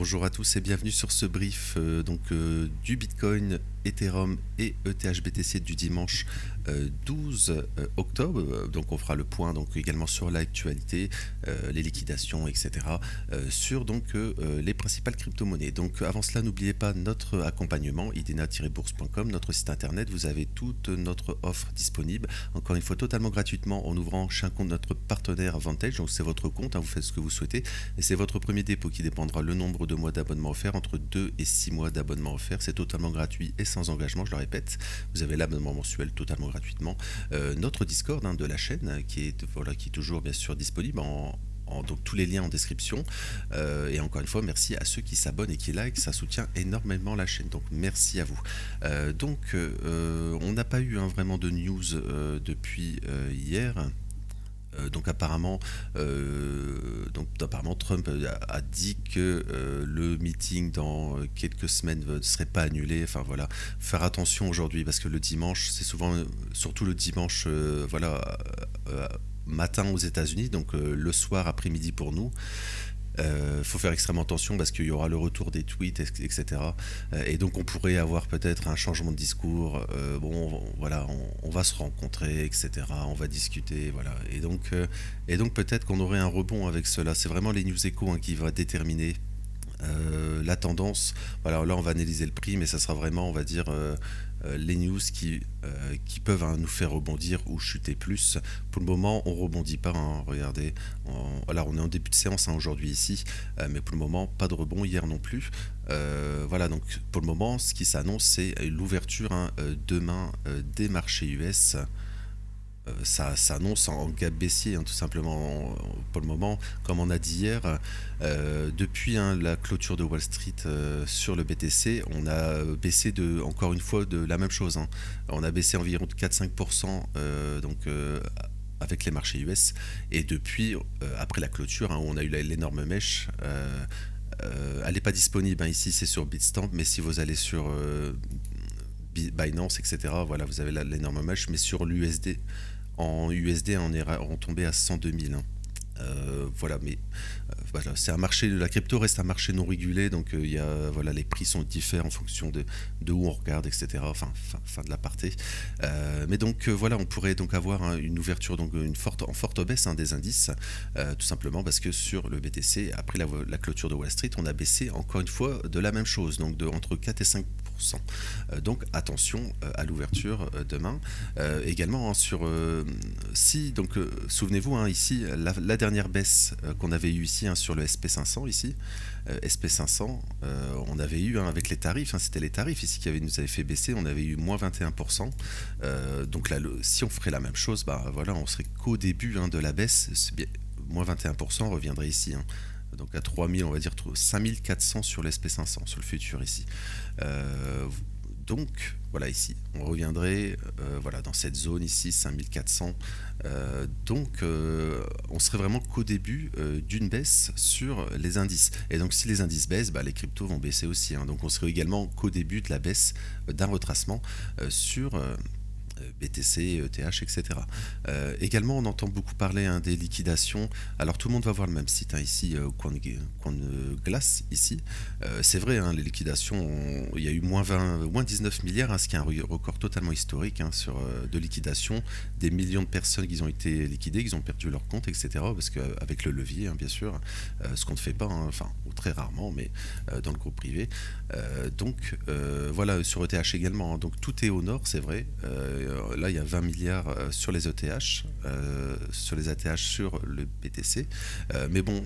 Bonjour à tous et bienvenue sur ce brief du Bitcoin, Ethereum et ETH-BTC du dimanche 12 octobre. Donc on fera le point donc également sur l'actualité, les liquidations, etc. Sur les principales crypto-monnaies. Donc avant cela, n'oubliez pas notre accompagnement idena-bourse.com, notre site internet. Vous avez toute notre offre disponible. Encore une fois, totalement gratuitement en ouvrant chez un compte de notre partenaire Vantage. Donc c'est votre compte, vous faites ce que vous souhaitez et c'est votre premier dépôt qui dépendra le nombre de mois d'abonnement offert, entre 2 et 6 mois d'abonnement offert. C'est totalement gratuit et sans engagement, je le répète. Vous avez l'abonnement mensuel totalement gratuitement. Notre Discord de la chaîne qui est toujours bien sûr disponible donc tous les liens en description. Et encore une fois, merci à ceux qui s'abonnent et qui like, ça soutient énormément la chaîne. Donc merci à vous. On n'a pas eu vraiment de news depuis hier. Apparemment Trump a dit que le meeting dans quelques semaines ne serait pas annulé. Enfin voilà, faire attention aujourd'hui parce que le dimanche, c'est souvent, surtout le dimanche, matin aux États-Unis, donc le soir après-midi pour nous. Faut faire extrêmement attention parce qu'il y aura le retour des tweets, etc. Et donc on pourrait avoir peut-être un changement de discours. On va se rencontrer, etc. On va discuter, voilà. Et donc peut-être qu'on aurait un rebond avec cela. C'est vraiment les news échos qui va déterminer la tendance. Voilà, là on va analyser le prix, mais ça sera vraiment, on va dire, les news qui peuvent nous faire rebondir ou chuter plus. Pour le moment, on rebondit pas. Regardez, on est en début de séance aujourd'hui ici, mais pour le moment, pas de rebond hier non plus. Voilà, donc pour le moment, ce qui s'annonce, c'est l'ouverture demain des marchés US. Ça s'annonce en gap baissier, tout simplement pour le moment. Comme on a dit hier, depuis la clôture de Wall Street sur le BTC, on a baissé encore une fois de la même chose. On a baissé environ de 4-5% avec les marchés US. Et depuis, après la clôture, où on a eu l'énorme mèche, elle n'est pas disponible. Ici, c'est sur Bitstamp, mais si vous allez sur Binance, etc., voilà, vous avez l'énorme mèche. Mais sur l'USD, en USD, on est retombé à 102 000. Voilà, mais voilà, c'est un marché, la crypto reste un marché non régulé, donc les prix sont différents en fonction de où on regarde, etc. Fin de l'aparté. Mais donc voilà, on pourrait donc avoir une ouverture, donc en forte baisse des indices, tout simplement parce que sur le BTC, après la clôture de Wall Street, on a baissé encore une fois de la même chose, donc entre 4 et 5%. Donc attention à l'ouverture demain. Également souvenez-vous ici la dernière baisse qu'on avait eu ici sur le SP500 ici, SP500, on avait eu avec les tarifs, c'était les tarifs ici qui nous avaient fait baisser, on avait eu moins 21%. Donc là, si on ferait la même chose, on serait qu'au début de la baisse, moins 21% reviendrait ici. Donc à 3000, on va dire 5400 sur l'SP500, sur le futur ici. Donc voilà, ici on reviendrait dans cette zone ici 5400. On serait vraiment qu'au début d'une baisse sur les indices, et donc si les indices baissent, les cryptos vont baisser aussi. Donc on serait également qu'au début de la baisse d'un retracement sur BTC, ETH, etc. Également, on entend beaucoup parler des liquidations. Alors, tout le monde va voir le même site ici, Coin Glass, ici. C'est vrai, les liquidations, il y a eu moins 19 milliards, ce qui est un record totalement historique de liquidation. Des millions de personnes qui ont été liquidées, qui ont perdu leur compte, etc. Parce qu'avec le levier, bien sûr, ce qu'on ne fait pas, ou très rarement, mais dans le groupe privé. Voilà, sur ETH également. Donc, tout est au nord, c'est vrai. Là, il y a 20 milliards sur les ETH, sur les ATH, sur le BTC. Mais bon,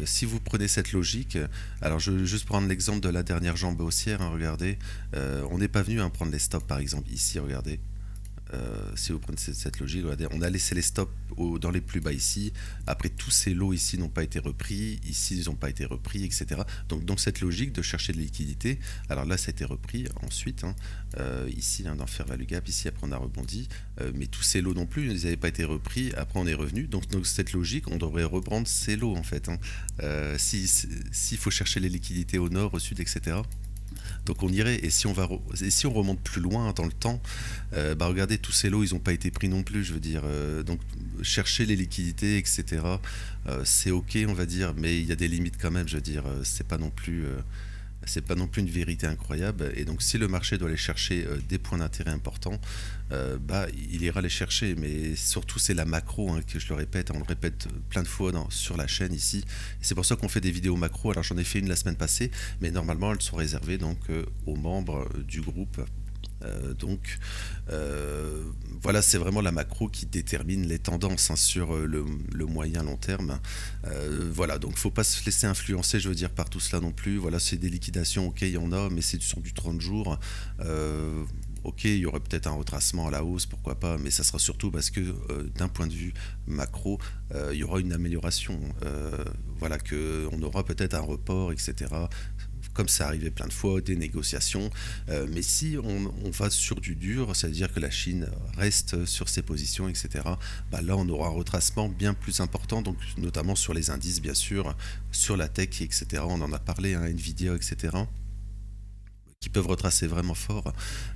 si vous prenez cette logique, alors je vais juste prendre l'exemple de la dernière jambe haussière. Regardez, on n'est pas venu prendre les stops, par exemple, ici, regardez. Si vous prenez cette logique, regardez, on a laissé les stops dans les plus bas ici. Après, tous ces lots ici n'ont pas été repris. Ici, ils n'ont pas été repris, etc. Donc, dans cette logique de chercher de liquidité, alors là, ça a été repris ensuite. Ici, dans Fair Value Gap, ici, après, on a rebondi. Mais tous ces lots non plus, ils n'avaient pas été repris. Après, on est revenu. Donc, dans cette logique, on devrait reprendre ces lots, en fait. S'il faut chercher les liquidités au nord, au sud, etc., Donc on irait, et si et si on remonte plus loin dans le temps, bah regardez, tous ces lots, ils n'ont pas été pris non plus, je veux dire. Donc chercher les liquidités, etc., c'est ok, on va dire, mais il y a des limites quand même, je veux dire, c'est pas non plus une vérité incroyable. Et donc si le marché doit aller chercher des points d'intérêt importants, bah, il ira les chercher. Mais surtout c'est la macro, hein, que je le répète, on le répète plein de fois sur la chaîne ici. Et c'est pour ça qu'on fait des vidéos macro. Alors j'en ai fait une la semaine passée, mais normalement elles sont réservées donc aux membres du groupe. Donc voilà, c'est vraiment la macro qui détermine les tendances, hein, sur le moyen long terme. Voilà, donc faut pas se laisser influencer, je veux dire, par tout cela non plus. Voilà, c'est des liquidations, ok, il y en a, mais c'est sur du 30 jours. Ok, il y aurait peut-être un retracement à la hausse, pourquoi pas, mais ça sera surtout parce que d'un point de vue macro, il y aura une amélioration. Voilà, qu'on aura peut-être un report, etc., comme ça arrivait plein de fois, des négociations. Mais si on va sur du dur, c'est-à-dire que la Chine reste sur ses positions, etc., bah là, on aura un retracement bien plus important, donc notamment sur les indices, bien sûr, sur la tech, etc. On en a parlé, hein, Nvidia, etc., qui peuvent retracer vraiment fort.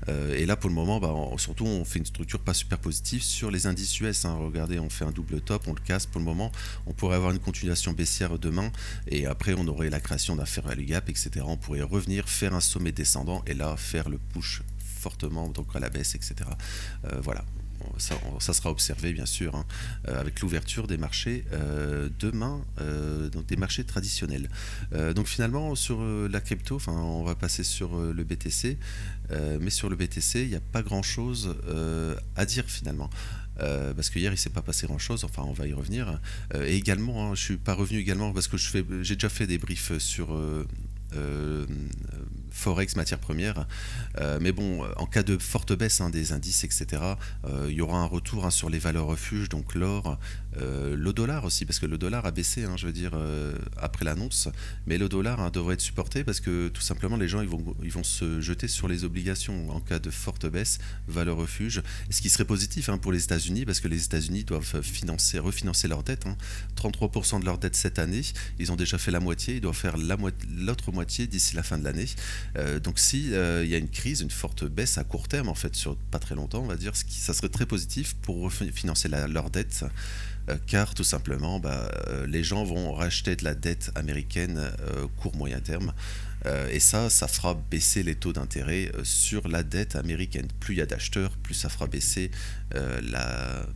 Et là, pour le moment, bah, surtout, on fait une structure pas super positive sur les indices US, hein. Regardez, on fait un double top, on le casse pour le moment. On pourrait avoir une continuation baissière demain, et après, on aurait la création d'un fair value gap, etc. On pourrait revenir, faire un sommet descendant, et là, faire le push fortement, donc à la baisse, etc. Voilà. Ça sera observé bien sûr, hein, avec l'ouverture des marchés demain, donc des marchés traditionnels. Donc finalement sur la crypto, enfin on va passer sur le BTC, mais sur le BTC il n'y a pas grand chose à dire finalement. Parce que hier il s'est pas passé grand chose, enfin on va y revenir. Et également, hein, je suis pas revenu également parce que j'ai déjà fait des briefs sur euh, Forex, matières premières. Mais bon, en cas de forte baisse, hein, des indices, etc., il y aura un retour, hein, sur les valeurs refuges, donc l'or, le dollar aussi, parce que le dollar a baissé, hein, je veux dire, après l'annonce, mais le dollar, hein, devrait être supporté parce que tout simplement les gens ils vont se jeter sur les obligations en cas de forte baisse, valeur refuge, ce qui serait positif, hein, pour les États-Unis, parce que les États-Unis doivent refinancer leur dette, hein. 33% de leur dette cette année, ils ont déjà fait la moitié, ils doivent faire l'autre moitié d'ici la fin de l'année. Donc si il y a une crise, une forte baisse à court terme, en fait, sur pas très longtemps, on va dire, ça serait très positif pour financer leur dette, car tout simplement, bah, les gens vont racheter de la dette américaine court moyen terme. Et ça fera baisser les taux d'intérêt sur la dette américaine. Plus il y a d'acheteurs, plus ça fera baisser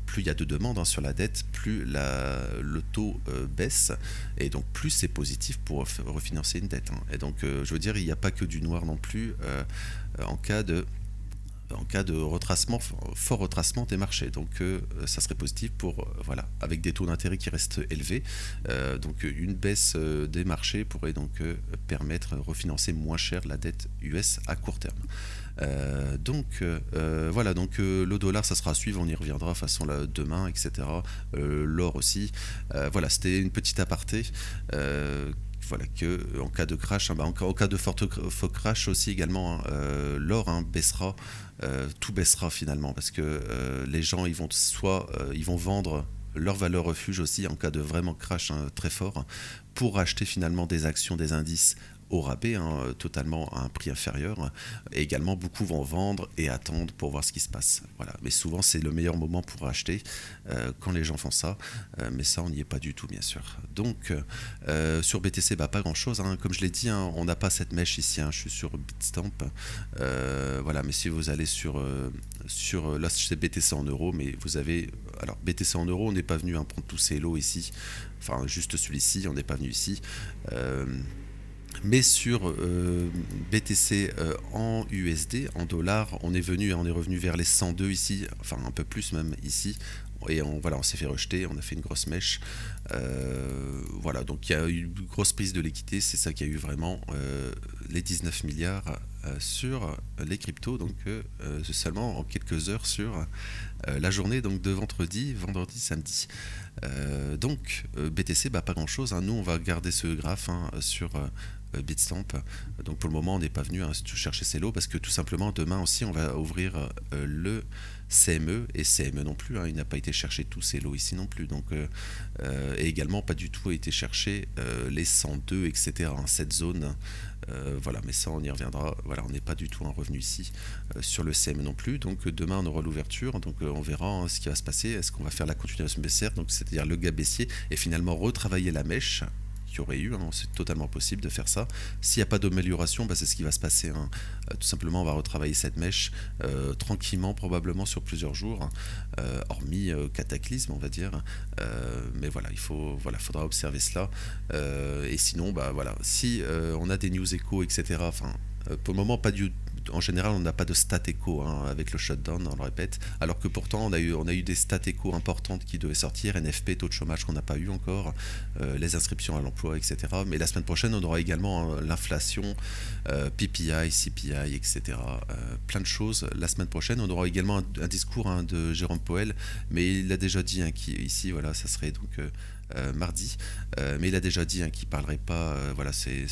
plus il y a de demandes, hein, sur la dette, plus le taux baisse, et donc plus c'est positif pour refinancer une dette, hein. Et donc je veux dire, il n'y a pas que du noir non plus en cas de retracement, fort retracement des marchés. Donc ça serait positif pour, voilà, avec des taux d'intérêt qui restent élevés. Donc une baisse des marchés pourrait donc permettre de refinancer moins cher la dette US à court terme. Voilà, donc le dollar, ça sera à suivre, on y reviendra de façon là, demain, etc. L'or aussi. Voilà, c'était une petite aparté. Voilà, que en cas de crash, hein, bah, en cas de fort crash aussi également, hein, l'or, hein, baissera, tout baissera finalement, parce que les gens ils vont vendre leur valeur refuge aussi en cas de vraiment crash, hein, très fort, hein, pour acheter finalement des actions, des indices au rabais, hein, totalement à un prix inférieur. Et également, beaucoup vont vendre et attendre pour voir ce qui se passe. Voilà. Mais souvent, c'est le meilleur moment pour acheter quand les gens font ça. Mais ça, on n'y est pas du tout, bien sûr. Donc, sur BTC, bah, pas grand-chose, hein. Comme je l'ai dit, hein, on n'a pas cette mèche ici, hein. Je suis sur Bitstamp. Voilà. Mais si vous allez là, c'est BTC en euros, mais vous avez... Alors, BTC en euros, on n'est pas venu, hein, prendre tous ces lots ici. Enfin, juste celui-ci, on n'est pas venu ici. Mais sur BTC en USD, en dollars, on est revenu vers les 102 ici, enfin un peu plus même ici. Et voilà, on s'est fait rejeter, on a fait une grosse mèche. Voilà, donc il y a eu une grosse prise de l'équité, c'est ça qui a eu vraiment les 19 milliards sur les cryptos, donc seulement en quelques heures sur la journée donc de vendredi, samedi. Donc BTC, bah, pas grand chose, hein. Nous on va garder ce graphe, hein, sur Bitstamp. Donc pour le moment, on n'est pas venu chercher ces lots parce que tout simplement, demain aussi, on va ouvrir le CME et CME non plus. Il n'a pas été chercher tous ces lots ici non plus. Donc, et également, pas du tout été chercher les 102, etc. Cette zone. Voilà, mais ça, on y reviendra. Voilà, on n'est pas du tout en revenu ici sur le CME non plus. Donc demain, on aura l'ouverture. Donc on verra ce qui va se passer. Est-ce qu'on va faire la continuation baissière, donc c'est-à-dire le gap baissier, et finalement retravailler la mèche qu'il y aurait eu, c'est totalement possible de faire ça. S'il n'y a pas d'amélioration, c'est ce qui va se passer. Tout simplement, on va retravailler cette mèche tranquillement, probablement sur plusieurs jours, hormis cataclysme, on va dire. Mais voilà, faudra observer cela. Et sinon, voilà, si on a des news échos, etc. Pour le moment, pas du en général, on n'a pas de stat écho avec le shutdown, on le répète, alors que pourtant on a eu des stats écho importantes qui devaient sortir, NFP, taux de chômage qu'on n'a pas eu encore, les inscriptions à l'emploi, etc. Mais la semaine prochaine, on aura également l'inflation, PPI, CPI, etc. Plein de choses. La semaine prochaine, on aura également un discours de Jérôme Powell, mais il a déjà dit ici, voilà, ça serait donc mardi, mais il a déjà dit qu'il ne parlerait pas, voilà, c'est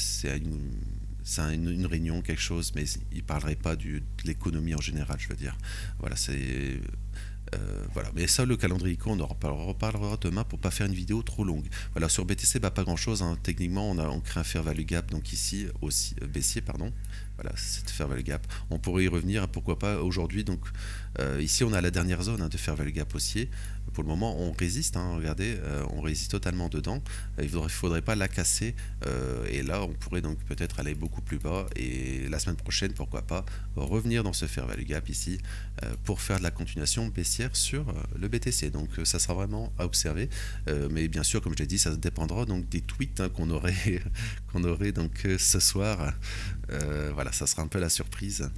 une réunion, quelque chose, mais il ne parlerait pas de l'économie en général, je veux dire. Voilà, voilà. Mais ça, le calendrier ICO, on en reparlera demain pour pas faire une vidéo trop longue. Voilà, sur BTC, pas grand chose. Techniquement, on crée un fair value gap, donc ici aussi baissier, pardon. Voilà, c'est fair value gap. On pourrait y revenir, pourquoi pas aujourd'hui. Donc ici, on a la dernière zone de fair value gap haussier. Pour le moment, on résiste. Regardez, on résiste totalement dedans. Il faudrait pas la casser. Et là, on pourrait donc peut-être aller beaucoup plus bas. Et la semaine prochaine, pourquoi pas revenir dans ce fair value gap ici pour faire de la continuation baissière sur le BTC. Donc ça sera vraiment à observer. Mais bien sûr, comme je l'ai dit, ça dépendra donc des tweets qu'on aurait donc ce soir. Voilà, ça sera un peu la surprise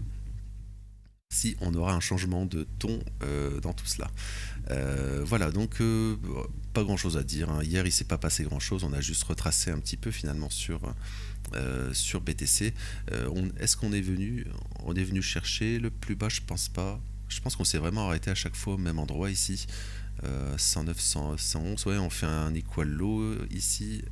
si on aura un changement de ton dans tout cela. Voilà, donc pas grand chose à dire. Hier, il s'est pas passé grand chose. On a juste retracé un petit peu finalement sur BTC. Est-ce qu'on est venu chercher le plus bas? Je pense pas. Je pense qu'on s'est vraiment arrêté à chaque fois au même endroit ici. 109, 111. Ouais, on fait un equal low ici.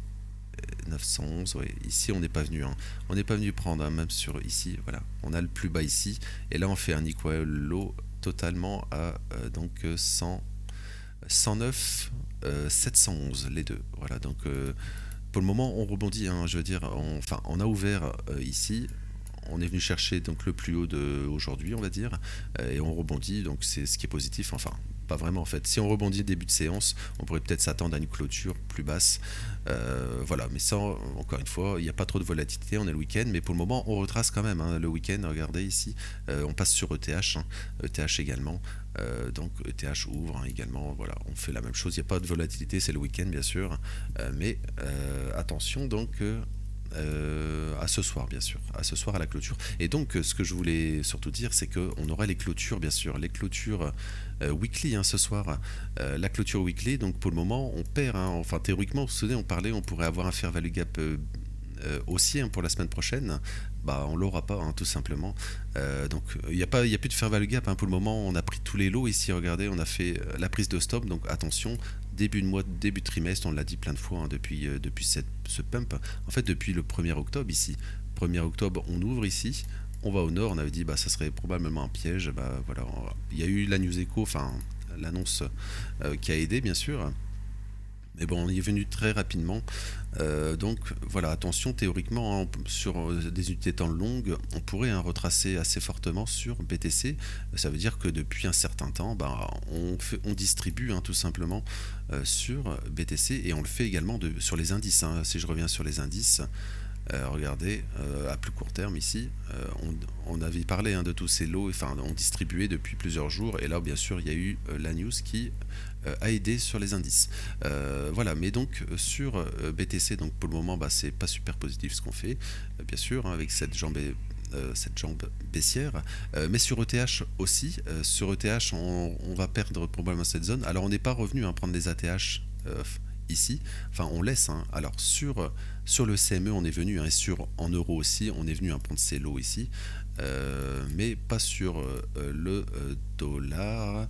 911, ouais. Ici on n'est pas venu, on n'est pas venu prendre, même sur ici, voilà, on a le plus bas ici, et là on fait un equal low totalement à donc 109, 711, les deux, voilà, donc pour le moment on rebondit, je veux dire, on a ouvert ici. On est venu chercher donc le plus haut d'aujourd'hui, on va dire, et on rebondit, donc c'est ce qui est positif, pas vraiment en fait. Si on rebondit début de séance, on pourrait peut-être s'attendre à une clôture plus basse. Voilà, mais ça, encore une fois, il n'y a pas trop de volatilité, on est le week-end, mais pour le moment, on retrace quand même. Le week-end, regardez ici, on passe sur ETH, ETH également. Donc ETH ouvre également, voilà, on fait la même chose. Il n'y a pas de volatilité, c'est le week-end bien sûr, mais attention donc. À ce soir bien sûr, à ce soir à la clôture. Et donc ce que je voulais surtout dire, c'est qu'on aura les clôtures bien sûr, les clôtures weekly ce soir, la clôture weekly. Donc pour le moment on perd, théoriquement, vous vous souvenez, on pourrait avoir un fair value gap haussier pour la semaine prochaine. On l'aura pas, tout simplement. Donc il y a plus de fair value gap pour le moment. On a pris tous les lots ici, regardez, on a fait la prise de stop, donc attention, début de mois, début de trimestre, on l'a dit plein de fois depuis ce pump, en fait depuis le 1er octobre ici. 1er octobre, on ouvre ici, on va au nord, on avait dit ça serait probablement un piège. Voilà, il y a eu la news echo, l'annonce qui a aidé bien sûr. Mais bon, on y est venu très rapidement. Donc voilà, attention, théoriquement, sur des unités de temps longues, on pourrait retracer assez fortement sur BTC. Ça veut dire que depuis un certain temps, on distribue tout simplement sur BTC, et on le fait également sur les indices. Si je reviens sur les indices, regardez, à plus court terme ici, on avait parlé de tous ces lots, on distribuait depuis plusieurs jours, et là bien sûr il y a eu la news qui a aidé sur les indices. Voilà, mais donc sur BTC, donc pour le moment c'est pas super positif ce qu'on fait, bien sûr, avec cette jambe baissière, mais sur ETH aussi. Sur ETH on va perdre probablement cette zone. Alors on n'est pas revenu prendre les ATH ici, enfin on laisse, hein. Alors sur le CME on est venu, hein, et en euros aussi, on est venu, hein, prendre ces lots ici, mais pas sur le dollar.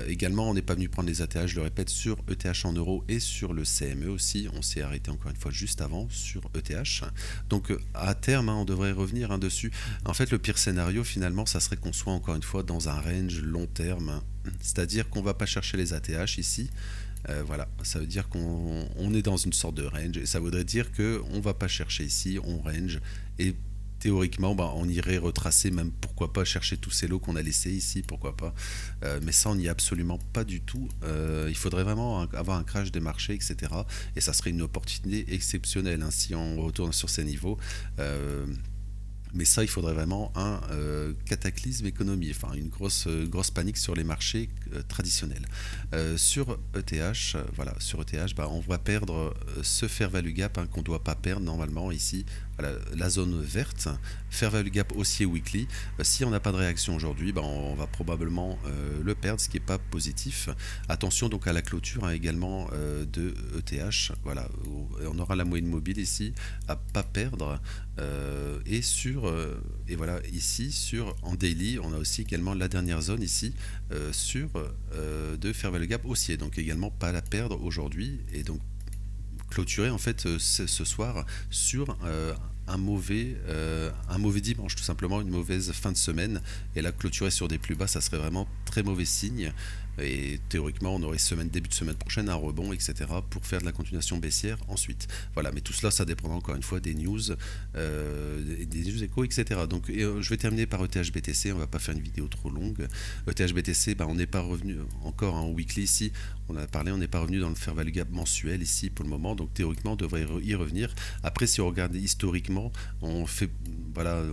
Également, on n'est pas venu prendre les ATH, je le répète, sur ETH en euros et sur le CME aussi. On s'est arrêté encore une fois juste avant sur ETH. Donc à terme, hein, on devrait revenir, hein, dessus. En fait, le pire scénario, finalement, ça serait qu'on soit encore une fois dans un range long terme, hein. C'est-à-dire qu'on ne va pas chercher les ATH ici. Voilà, ça veut dire qu'on est dans une sorte de range, et ça voudrait dire qu'on ne va pas chercher ici, on range, et théoriquement, bah, on irait retracer, même pourquoi pas chercher tous ces lots qu'on a laissés ici, pourquoi pas. Mais ça, on n'y est absolument pas du tout. Il faudrait vraiment avoir un crash des marchés, etc. Et ça serait une opportunité exceptionnelle, hein, si on retourne sur ces niveaux. Mais ça, il faudrait vraiment un cataclysme économique, enfin une grosse panique sur les marchés traditionnels. Sur ETH, voilà, sur ETH, bah, on va perdre ce fair value gap, hein, qu'on ne doit pas perdre normalement ici. Voilà, la zone verte, fair value gap haussier weekly. Si on n'a pas de réaction aujourd'hui, bah, on va probablement le perdre, ce qui n'est pas positif. Attention donc à la clôture, hein, également de ETH. Voilà, on aura la moyenne mobile ici à pas perdre. Et voilà, ici en daily, on a aussi également la dernière zone ici sur de fair value gap haussier, donc également pas la perdre aujourd'hui, et donc clôturer en fait ce soir sur un mauvais dimanche, tout simplement une mauvaise fin de semaine, et là clôturer sur des plus bas, ça serait vraiment très mauvais signe. Et théoriquement, on aurait début de semaine prochaine un rebond, etc., pour faire de la continuation baissière ensuite. Voilà, mais tout cela, ça dépendra encore une fois des news échos, etc. Donc, je vais terminer par ETH-BTC. On va pas faire une vidéo trop longue. ETH-BTC, bah, on n'est pas revenu encore, hein, en weekly ici. On a parlé, on n'est pas revenu dans le fair value gap mensuel ici pour le moment. Donc, théoriquement, on devrait y revenir. Après, si on regarde historiquement, voilà,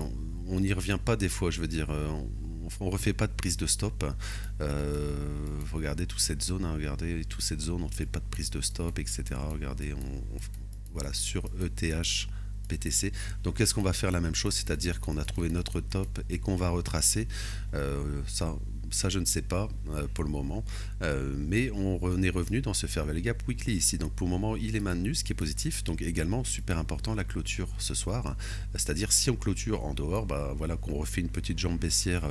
on n'y revient pas des fois, je veux dire. On ne refait pas de prise de stop. Regardez toute cette zone, hein, regardez toute cette zone, on ne fait pas de prise de stop, etc. Regardez, voilà, sur ETH BTC. Donc est-ce qu'on va faire la même chose, c'est-à-dire qu'on a trouvé notre top et qu'on va retracer ça je ne sais pas pour le moment, mais on est revenu dans ce fair value gap weekly ici, donc pour le moment il est maintenu, ce qui est positif. Donc également super important la clôture ce soir, c'est-à-dire si on clôture en dehors, bah, voilà, qu'on refait une petite jambe baissière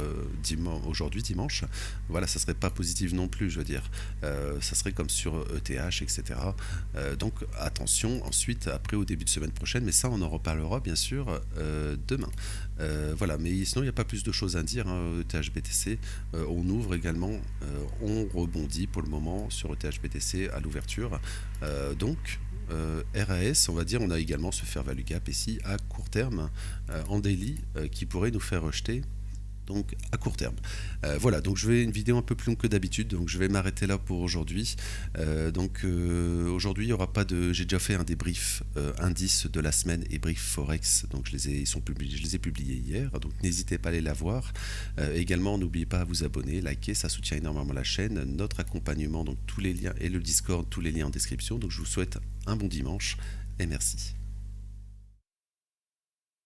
aujourd'hui dimanche, voilà, ça serait pas positif non plus, je veux dire, ça serait comme sur ETH, etc. Donc attention ensuite après au début de semaine prochaine, mais ça on en reparlera bien sûr demain. Voilà, mais sinon il n'y a pas plus de choses à dire, hein, ETH BTC. On ouvre également, on rebondit pour le moment sur ETH BTC à l'ouverture. Donc RAS, on va dire, on a également ce fair value gap ici à court terme en daily qui pourrait nous faire rejeter. Donc à court terme. Voilà, donc je vais une vidéo un peu plus longue que d'habitude, donc je vais m'arrêter là pour aujourd'hui. Aujourd'hui il n'y aura pas de. J'ai déjà fait un débrief indice de la semaine et brief Forex, donc je les ai publiés hier, donc n'hésitez pas à aller la voir. Également, n'oubliez pas à vous abonner, liker, ça soutient énormément la chaîne, notre accompagnement, donc tous les liens, et le Discord, tous les liens en description. Donc je vous souhaite un bon dimanche et merci.